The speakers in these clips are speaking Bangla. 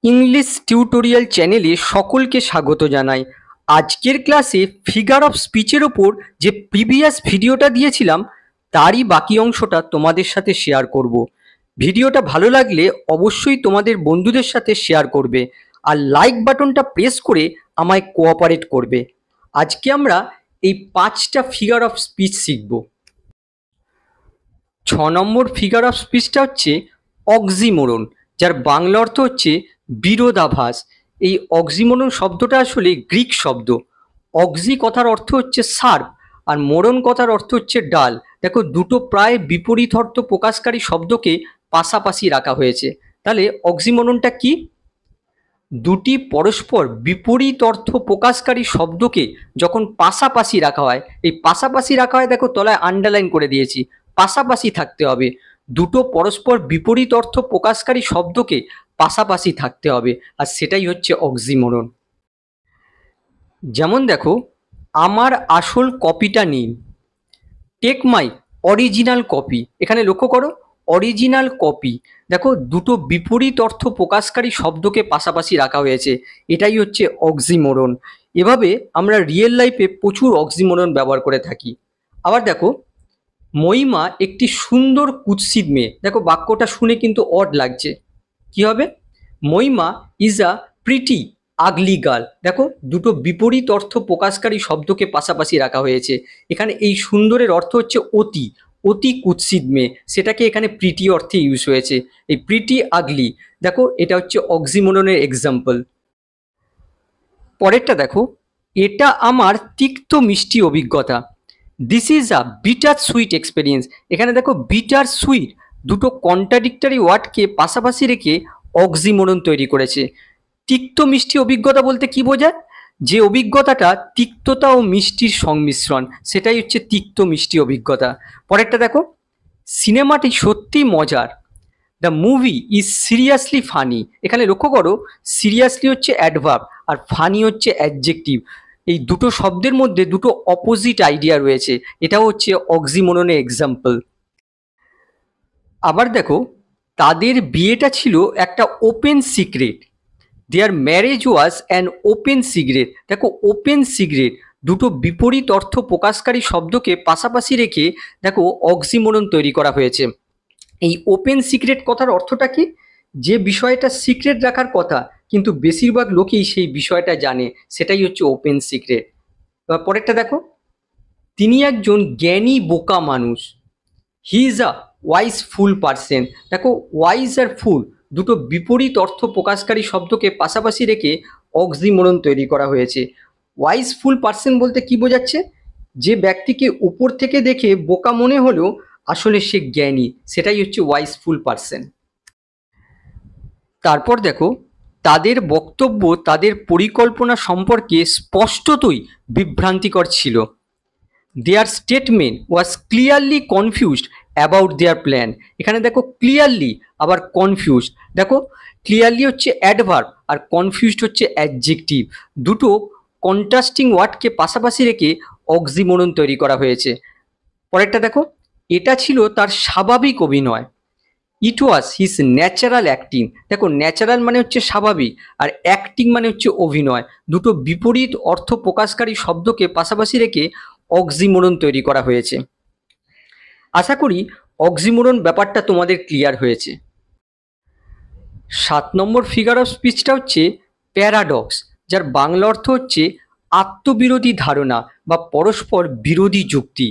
ইংলিশ টিউটোরিয়াল চ্যানেলে সকলকে স্বাগত জানাই। আজকের ক্লাসে ফিগার অফ স্পিচের ওপর যে প্রিভিয়াস ভিডিওটা দিয়েছিলাম তারই বাকি অংশটা তোমাদের সাথে শেয়ার করব। ভিডিওটা ভালো লাগলে অবশ্যই তোমাদের বন্ধুদের সাথে শেয়ার করবে আর লাইক বাটনটা প্রেস করে আমায় কোঅপারেট করবে। আজকে আমরা এই 5টা ফিগার অফ স্পিচ শিখব। 6 নম্বর ফিগার অফ স্পিচটা হচ্ছে অক্সিমোরন, যার বাংলা অর্থ হচ্ছে বিরোধাভাস। এই অক্সিমোরন শব্দটা আসলে গ্রিক শব্দ। অক্সি কথার অর্থ হচ্ছে সার্প আর মোরন কথার অর্থ হচ্ছে ডাল। দেখো, দুটো প্রায় বিপরীত অর্থ প্রকাশকারী শব্দকে পাশাপাশি রাখা হয়েছে। তাহলে অক্সিমোরনটা কি? দুটি পরস্পর বিপরীত অর্থ প্রকাশকারী শব্দকে যখন পাশাপাশি রাখা হয়, এই পাশাপাশি রাখা হয়, দেখো তলায় আন্ডারলাইন করে দিয়েছি, পাশাপাশি থাকতে হবে। দুটো পরস্পর বিপরীত অর্থ প্রকাশকারী শব্দকে পাশাপাশি থাকতে হবে, আর সেটাই হচ্ছে অক্সিমোরন। যেমন দেখো, আমার আসল কপিটা নিন, টেক মাই অরিজিনাল কপি। এখানে লক্ষ্য করো, অরিজিনাল কপি। দেখো, দুটো বিপরীত অর্থ প্রকাশকারী শব্দকে পাশাপাশি রাখা হয়েছে, এটাই হচ্ছে অক্সিমোরন। এভাবে আমরা রিয়েল লাইফে প্রচুর অক্সিমোরন ব্যবহার করে থাকি। আবার দেখো, মহিমা একটি সুন্দর কুৎসিত মেয়ে। দেখো, বাক্যটা শুনে কিন্তু অড লাগছে। কি হবে? Mahima is a pretty ugly girl. দেখো, দুটো বিপরীত অর্থ প্রকাশকারী শব্দকে পাশাপাশি রাখা হয়েছে। এখানে এই সুন্দরের অর্থ হচ্ছে অতি, অতি কুৎসিত মেয়ে, সেটাকে এখানে প্রিটি অর্থে ইউজ হয়েছে। এই প্রিটি আগলি, দেখো এটা হচ্ছে অক্সিমোরনের এক্সাম্পল। পরেরটা দেখো, এটা আমার তিক্ত মিষ্টি অভিজ্ঞতা। This is a bitter sweet experience. এখানে দেখো, বিটার সুইট দুটো কন্ট্রাডিক্টরি ওয়ার্ডকে পাশাপাশি রেখে অক্সিমোরন তৈরি করেছে। তিক্ত মিষ্টি অভিজ্ঞতা বলতে কি বোঝায়? যে অভিজ্ঞতাটা তিক্ততা ও মিষ্টির সংমিশ্রণ, সেটাই হচ্ছে তিক্ত মিষ্টি অভিজ্ঞতা। পরেরটা দেখো, সিনেমাটি সত্যি মজার। The movie is seriously funny. এখানে লক্ষ্য করো, সিরিয়াসলি হচ্ছে অ্যাডভার্ব আর ফানি হচ্ছে অ্যাডজেক্টিভ। এই দুটো শব্দের মধ্যে দুটো অপোজিট আইডিয়া রয়েছে, এটাও হচ্ছে অক্সিমোরনের এক্সাম্পল। আবার দেখো, তাদের বিয়েটা ছিল একটা open secret. Their marriage was an open secret. দেখো, ওপেন সিক্রেট দুটো বিপরীত অর্থ প্রকাশকারী শব্দকে পাশাপাশি রেখে দেখো অক্সিমোরন তৈরি করা হয়েছে। এই ওপেন সিক্রেট কথার অর্থটা কি? যে বিষয়টা সিক্রেট রাখার কথা কিন্তু বেশিরভাগ লোকেই সেই বিষয়টা জানে, সেটাই হচ্ছে ওপেন সিক্রেট। এবার পরেরটা দেখো, তিনি একজন জ্ঞানী বোকা মানুষ। He is a wise full person. দেখো, ওয়াইজ আর ফুল দুটো বিপরীত অর্থ প্রকাশকারী শব্দকে পাশাপাশি রেখে অক্সিমোরন তৈরি করা হয়েছে। ওয়াইজ ফুল পার্সন বলতে কি বোঝাচ্ছে? যে ব্যক্তিকে উপর থেকে দেখে বোকা মনে হলেও আসলে সে জ্ঞানী, সেটাই হচ্ছে ওয়াইজ ফুল পার্সন। তারপর দেখো, তাদের বক্তব্য তাদের পরিকল্পনা সম্পর্কে স্পষ্টতই বিভ্রান্তিকর ছিল। Their statement was clearly confused about their plan. এখানে দেখো, ক্লিয়ারলি আবার কনফিউজড। দেখো, ক্লিয়ারলি হচ্ছে অ্যাডভার্ব আর কনফিউজড হচ্ছে অ্যাডজেক্টিভ। দুটো কন্ট্রাস্টিং ওয়ার্ডকে পাশাপাশি রেখে অক্সিমোরন তৈরি করা হয়েছে। পরেরটা দেখো, এটা ছিল তার স্বাভাবিক অভিনয়। ইট ওয়াজ হিজ ন্যাচারাল অ্যাক্টিং। দেখো, ন্যাচারাল মানে হচ্ছে স্বাভাবিক আর অ্যাক্টিং মানে হচ্ছে অভিনয়। দুটো বিপরীত অর্থ প্রকাশকারী শব্দকে পাশাপাশি রেখে অক্সিমোরন তৈরি করা হয়েছে। আশা করি অক্সিমোরন ব্যাপারটা তোমাদের ক্লিয়ার হয়েছে। 7 নম্বর ফিগার অফ স্পিচটা হচ্ছে প্যারাডক্স, যার বাংলা অর্থ হচ্ছে আত্মবিরোধী ধারণা বা পরস্পর বিরোধী যুক্তি।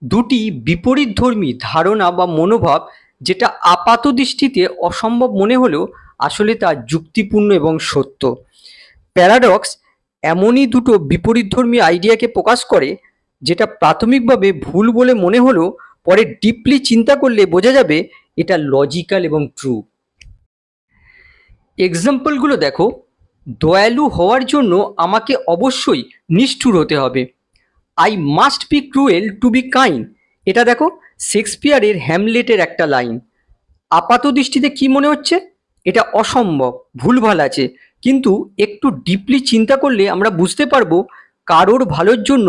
দুটি বিপরীতধর্মী ধারণা বা মনোভাব যেটা আপাত দৃষ্টিতে অসম্ভব মনে হলেও আসলে তা যুক্তিপূর্ণ এবং সত্য। প্যারাডক্স এমনই দুটো বিপরীতধর্মী আইডিয়াকে প্রকাশ করে যেটা প্রাথমিকভাবে ভুল বলে মনে হলেও পরে ডিপলি চিন্তা করলে বোঝা যাবে এটা লজিক্যাল এবং ট্রু। এক্সাম্পলগুলো দেখো, দয়ালু হওয়ার জন্য আমাকে অবশ্যই নিষ্ঠুর হতে হবে। I must be cruel to be kind. এটা দেখো, শেক্সপিয়ারের হ্যামলেটের একটা লাইন। আপাত দৃষ্টিতে কি মনে হচ্ছে? এটা অসম্ভব, ভুলভাল আছে, কিন্তু একটু ডিপলি চিন্তা করলে আমরা বুঝতে পারবো কারোর ভালোর জন্য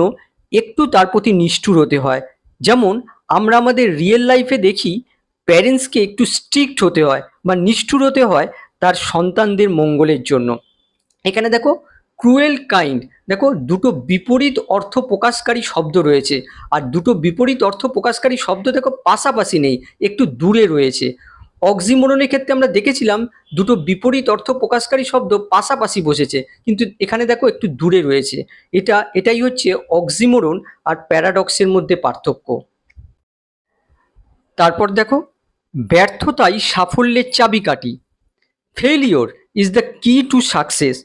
একটু তার প্রতি নিষ্ঠুর হতে হয়। যেমন আমরা আমাদের রিয়েল লাইফে দেখি প্যারেন্টসকে একটু স্ট্রিক্ট হতে হয় বা নিষ্ঠুর হতে হয় তার সন্তানদের মঙ্গলের জন্য। এখানে দেখো ক্রুয়েল কাইন্ড, দেখো দুটো বিপরীত অর্থ প্রকাশকারী শব্দ রয়েছে, আর দুটো বিপরীত অর্থ প্রকাশকারী শব্দ দেখো পাশাপাশি নেই, একটু দূরে রয়েছে। অক্সিমোরনের ক্ষেত্রে আমরা দেখেছিলাম দুটো বিপরীত অর্থ প্রকাশকারী শব্দ পাশাপাশি বসেছে, কিন্তু এখানে দেখো একটু দূরে রয়েছে। এটাই হচ্ছে অক্সিমোরন আর প্যারাডক্সের মধ্যে পার্থক্য। তারপর দেখো ব্যর্থতাই সাফল্যের চাবিকাঠি। ফেলিওর ইজ দ্য কি টু সাকসেস।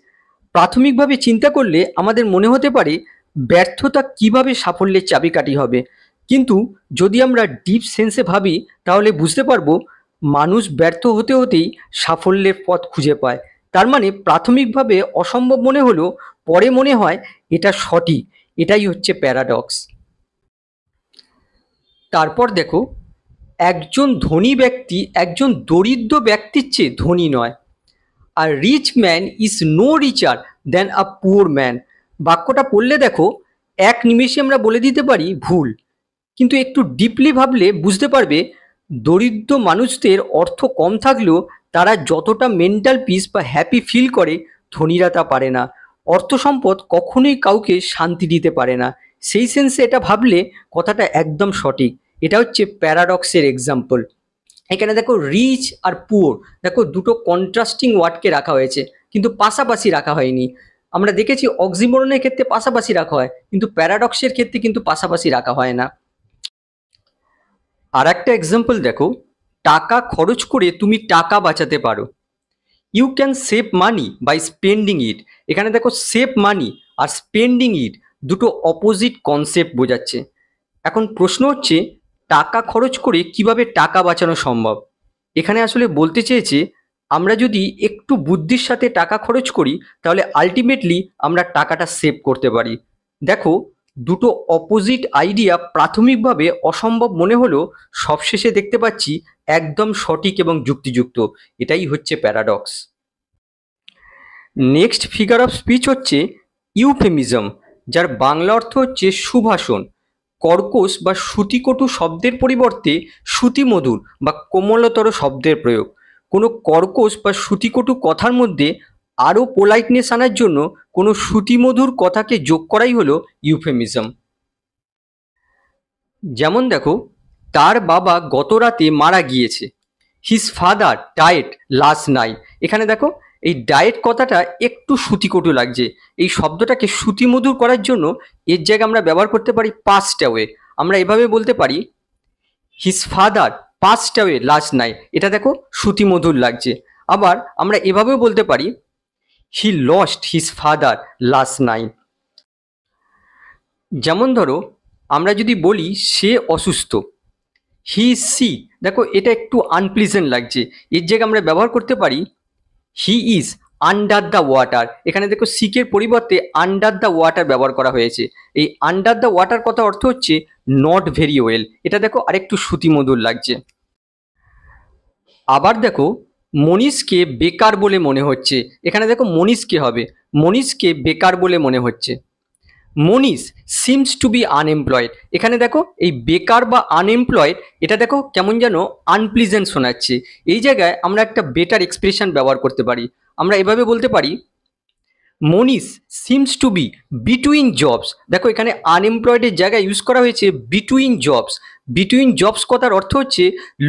প্রাথমিকভাবে চিন্তা করলে আমাদের মনে হতে পারে ব্যর্থতা কিভাবে সাফল্যের চাবিকাঠি হবে, কিন্তু যদি আমরা ডিপ সেন্সে ভাবি তাহলে বুঝতে পারবো মানুষ ব্যর্থ হতে হতেই সাফল্যের পথ খুঁজে পায়। তার মানে প্রাথমিকভাবে অসম্ভব মনে হলেও পরে মনে হয় এটা সঠিক। এটাই হচ্ছে প্যারাডক্স। তারপর দেখো একজন ধনী ব্যক্তি একজন দরিদ্র ব্যক্তির চেয়ে ধনী নয়। আর rich man is no richer than a poor man. বাক্যটা পড়লে দেখো এক নিমেষে আমরা বলে দিতে পারি ভুল, কিন্তু একটু ডিপলি ভাবলে বুঝতে পারবে দরিদ্র মানুষদের অর্থ কম থাকলেও তারা যতটা মেন্টাল পিস বা হ্যাপি ফিল করে ধনীরা তা পারে না। অর্থ সম্পদ কখনোই কাউকে শান্তি দিতে পারে না। সেই সেন্সে এটা ভাবলে কথাটা একদম সঠিক। এটা হচ্ছে প্যারাডক্সের এক্সাম্পল। এখানে দেখো রিচ আর পুয়ার, দেখো দুটো কন্ট্রাস্টিং ওয়ার্ডকে রাখা হয়েছে, কিন্তু পাশাপাশি রাখা হয়নি। আমরা দেখেছি অক্সিমোরনের ক্ষেত্রে পাশাপাশি রাখা হয়, কিন্তু প্যারাডক্সের ক্ষেত্রে কিন্তু পাশাপাশি রাখা হয় না। আর একটা এক্সাম্পল দেখো, টাকা খরচ করে তুমি টাকা বাঁচাতে পারো। You can save money by spending it. এখানে দেখো সেভ মানি আর স্পেন্ডিং ইট দুটো অপোজিট কনসেপ্ট বোঝাচ্ছে। এখন প্রশ্ন হচ্ছে টাকা খরচ করে কিভাবে টাকা বাঁচানো সম্ভব। এখানে আসলে বলতে চেয়েছে আমরা যদি একটু বুদ্ধির সাথে টাকা খরচ করি তাহলে আলটিমেটলি আমরা টাকাটা সেভ করতে পারি। দেখো দুটো অপোজিট আইডিয়া প্রাথমিকভাবে অসম্ভব মনে হলেও সবশেষে দেখতে পাচ্ছি একদম সঠিক এবং যুক্তিযুক্ত। এটাই হচ্ছে paradox. Next figure of speech হচ্ছে ইউফেমিজম, যার বাংলা অর্থ হচ্ছে সুভাষণ। কর্কশ বা শ্রুতিকটু শব্দের পরিবর্তে শ্রুতিমধুর বা কোমলতর শব্দের প্রয়োগ। কোনো কর্কশ বা শ্রুতিকটু কথার মধ্যে আরও পোলাইটনেস আনার জন্য কোনো শ্রুতিমধুর কথাকে যোগ করাই হলো ইউফেমিজম। যেমন দেখো তার বাবা গত রাতে মারা গিয়েছে। His father died last night. এখানে দেখো এই ডায়েট কথাটা একটু শ্রুতিকটু লাগছে। এই শব্দটাকে শ্রুতিমধুর করার জন্য এর জায়গায় আমরা ব্যবহার করতে পারি পাস্ট অ্যাওয়ে। আমরা এভাবে বলতে পারি his father passed away last night. এটা দেখো শ্রুতিমধুর লাগছে। আবার আমরা এভাবেও বলতে পারি he lost his father last night. যেমন ধরো আমরা যদি বলি সে অসুস্থ, হি ইজ সিক। দেখো এটা একটু আনপ্লিজেন্ট লাগছে। এর জায়গায় আমরা ব্যবহার করতে পারি he is under the water. এখানে দেখো সিকের পরিবর্তে আন্ডার দ্য ওয়াটার ব্যবহার করা হয়েছে। এই আন্ডার দ্য ওয়াটার কথা অর্থ হচ্ছে নট ভেরি ওয়েল। এটা দেখো আরেকটু শ্রুতিমধুর লাগছে। আবার দেখো মনীষকে বেকার বলে মনে হচ্ছে। এখানে দেখো মনীষকে হবে, মনীষকে বেকার বলে মনে হচ্ছে। মনীষ সিমস টু বি আনএমপ্লয়েড। এখানে দেখো এই বেকার বা আনএমপ্লয়েড এটা দেখো কেমন যেন আনপ্লিজেন্ট শোনাচ্ছে। এই জায়গায় আমরা একটা বেটার এক্সপ্রেশন ব্যবহার করতে পারি। আমরা এভাবে বলতে পারি Manish seems to be between jobs. দেখো এখানে আনএমপ্লয়েডের জায়গায় ইউজ করা হয়েছে বিটুইন জবস। বিটুইন জবস কথার অর্থ হচ্ছে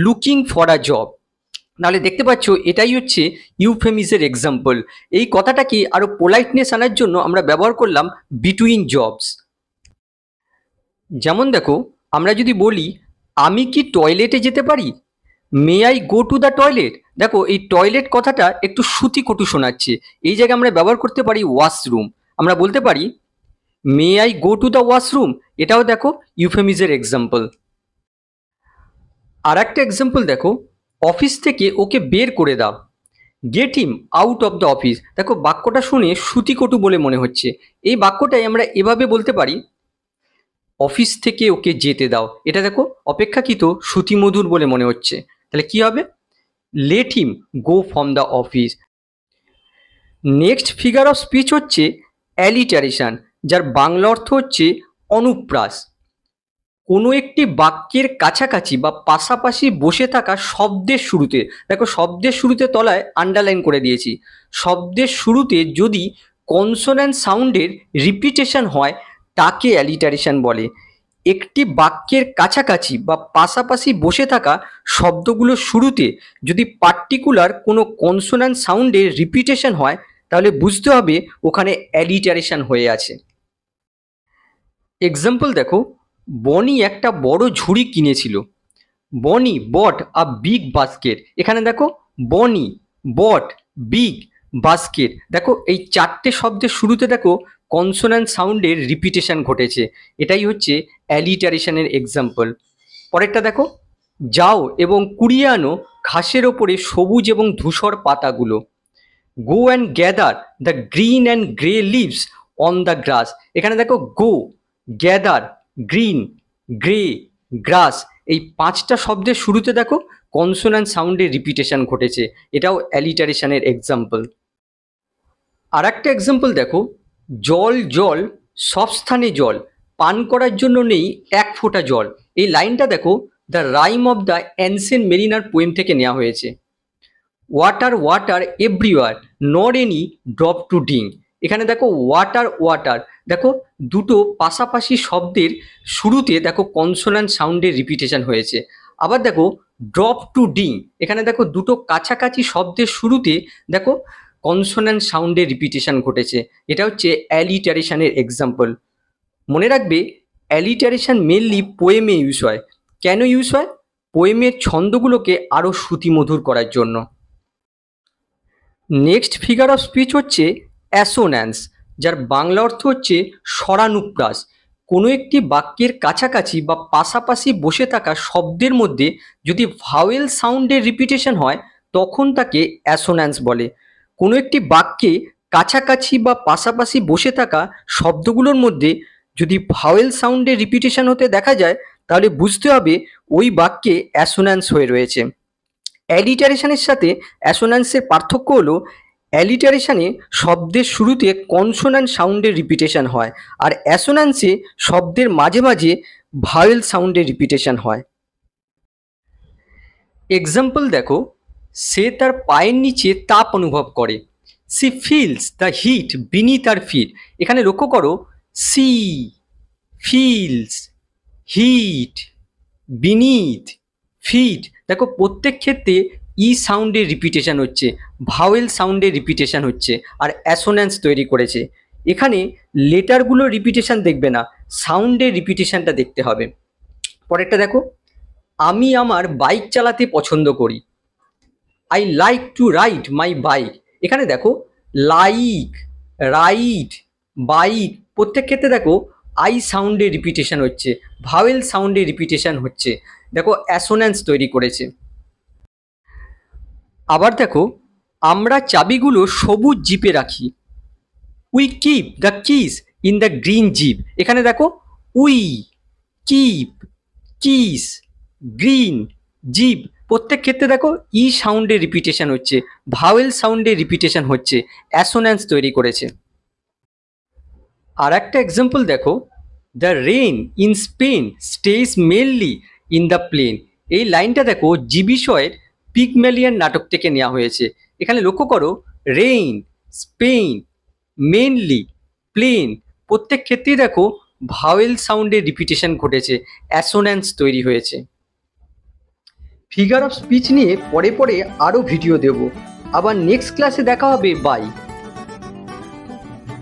লুকিং ফর আ জব। নাহলে দেখতে পাচ্ছ এটাই হচ্ছে ইউফেমিজের এক্সাম্পল। এই কথাটাকে আরো পোলাইটনেস আনার জন্য আমরা ব্যবহার করলাম বিটুইন জবস। যেমন দেখো আমরা যদি বলি আমি কি টয়লেটে যেতে পারি, may I go to the toilet. দেখো এই টয়লেট কথাটা একটু শ্রুতিকটু শোনাচ্ছে। এই জায়গায় আমরা ব্যবহার করতে পারি ওয়াশরুম। আমরা বলতে পারি may I go to the washroom. এটাও দেখো ইউফেমিজের এক্সাম্পল। আর একটা এক্সাম্পল দেখো অফিস থেকে ওকে বের করে দাও, get him out of the office. দেখো বাক্যটা শুনে শ্রুতিকটু বলে মনে হচ্ছে। এই বাক্যটাই আমরা এভাবে বলতে পারি অফিস থেকে ওকে যেতে দাও। এটা দেখো অপেক্ষাকৃত শ্রুতিমধুর বলে মনে হচ্ছে। তাহলে কি হবে let him go from the office. Next figure of speech হচ্ছে অ্যালিটারেশন, যার বাংলা অর্থ হচ্ছে অনুপ্রাস। কোনো একটি বাক্যের কাছাকাছি বা পাশাপাশি বসে থাকা শব্দের শুরুতে, দেখো শব্দের শুরুতে তলায় আন্ডারলাইন করে দিয়েছি, শব্দের শুরুতে যদি কনসোন্যান্ট সাউন্ডের রিপিটেশন হয় তাকে অ্যালিটারেশন বলে। একটি বাক্যের কাছাকাছি বা পাশাপাশি বসে থাকা শব্দগুলোর শুরুতে যদি পার্টিকুলার কোনো কনসোন্যান্ট সাউন্ডের রিপিটেশন হয় তাহলে বুঝতে হবে ওখানে অ্যালিটারেশন হয়ে আছে। এক্সাম্পল দেখো, বনি একটা বড় ঝুড়ি কিনেছিল। বনি বট আ বিগ বাস্কেট। এখানে দেখো বনি বট বিগ বাস্কেট, দেখো এই চারটে শব্দের শুরুতে দেখো কনসোন্যান্ট সাউন্ডের রিপিটেশন ঘটেছে, এটাই হচ্ছে অ্যালিটারেশনের এক্সাম্পল। পরেরটা দেখো, যাও এবং কুড়িয়ে আনো ঘাসের ওপরে সবুজ এবং ধূসর পাতাগুলো। Go and gather the green and grey leaves on the grass. এখানে দেখো গো, গ্যাদার, গ্রিন, গ্রে, গ্রাস, এই পাঁচটা শব্দের শুরুতে দেখো কনসোন্যান্ট সাউন্ডের রিপিটেশন ঘটেছে, এটাও অ্যালিটারেশনের এক্সাম্পল। আর একটা এক্সাম্পল দেখো, জল জল সব স্থানে জল, পান করার জন্য নেই এক ফোঁটা জল। এই লাইনটা দেখো the Rime of the Ancient Mariner poem থেকে নেওয়া হয়েছে। Water water everywhere not any drop to drink. এখানে দেখো ওয়াটার ওয়াটার, দেখো দুটো পাশাপাশি শব্দের শুরুতে দেখো কনসোন্যান্ট সাউন্ডের রিপিটেশন হয়েছে। আবার দেখো ড্রপ টু ড্রিঙ্ক, এখানে দেখো দুটো কাছাকাছি শব্দের শুরুতে দেখো কনসোন্যান্ট সাউন্ডের রিপিটেশন ঘটেছে, এটা হচ্ছে অ্যালিটারেশনের এক্সাম্পল। মনে রাখবে অ্যালিটারেশন মেনলি পোয়েমে ইউজ হয়। কেন ইউজ হয়? পোয়েমের ছন্দগুলোকে আরও শ্রুতিমধুর করার জন্য। নেক্সট ফিগার অফ স্পিচ হচ্ছে অ্যাসোন্যান্স, যার বাংলা অর্থ হচ্ছে স্বরানুপ্রাস। কোনো একটি বাক্যের কাছাকাছি বা পাশাপাশি বসে থাকা শব্দের মধ্যে যদি ভাওয়েল সাউন্ডের রিপিটেশন হয় তখন তাকে অ্যাসোন্যান্স বলে। কোনো একটি বাক্যে কাছাকাছি বা পাশাপাশি বসে থাকা শব্দগুলোর মধ্যে যদি ভাওয়েল সাউন্ডের রিপিটেশন হতে দেখা যায় তাহলে বুঝতে হবে ওই বাক্যে অ্যাসোন্যান্স হয়ে রয়েছে। অ্যালিটারেশনের সাথে অ্যাসোন্যান্সের পার্থক্য হলো অ্যালিটারেশনে শব্দের শুরুতে কনসোন্যান্ট সাউন্ডের রিপিটেশন হয়, আর অ্যাসোন্যান্সে শব্দের মাঝে মাঝে ভাওয়েল সাউন্ডের রিপিটেশন হয়। এক্সাম্পল দেখো, সে তার পায়ের নিচে তাপ অনুভব করে। She feels the heat beneath her feet. এখানে লক্ষ্য করো, she feels, heat, beneath, feet, দেখো প্রত্যেক ক্ষেত্রে ই সাউন্ডের রিপিটেশন হচ্ছে, ভাওয়েল সাউন্ডের রিপিটেশন হচ্ছে, আর অ্যাসোন্যান্স তৈরি করেছে। এখানে লেটারগুলো রিপিটেশন দেখবে না, সাউন্ডের রিপিটেশনটা দেখতে হবে। পরেরটা দেখো, আমি আমার বাইক চালাতে পছন্দ করি। I like to ride my bike. এখানে দেখো লাইক, রাইড, বাইক, প্রত্যেক ক্ষেত্রে দেখো আই সাউন্ডের রিপিটেশন হচ্ছে, ভাওয়েল সাউন্ডের রিপিটেশন হচ্ছে, দেখো অ্যাসোন্যান্স তৈরি করেছে। আবার দেখো, আমরা চাবিগুলো সবুজ জিপে রাখি। We keep the keys in the green jeep. এখানে দেখো we, keep, keys, green, jeep, প্রত্যেক ক্ষেত্রে দেখো ই সাউন্ডের রিপিটেশন হচ্ছে, ভাওয়েল সাউন্ডের রিপিটেশন হচ্ছে, অ্যাসোন্যান্স তৈরি করেছে। আর একটা এক্সাম্পল দেখো, the rain in Spain stays mainly in the plain. এই লাইনটা দেখো জি বিষয়ের পিগম্যালিয়ন নাটক থেকে নেওয়া হয়েছে। এখানে লক্ষ্য করো, রেইন, স্পেন, মেনলি, প্লেন, প্রত্যেক ক্ষেত্রেই দেখো ভাওয়েল সাউন্ডের রিপিটেশন ঘটেছে, অ্যাসোন্যান্স তৈরি হয়েছে। ফিগার অফ স্পিচ নিয়ে পরে পরে আরও ভিডিও দেব। আবার নেক্সট ক্লাসে দেখা হবে। বাই।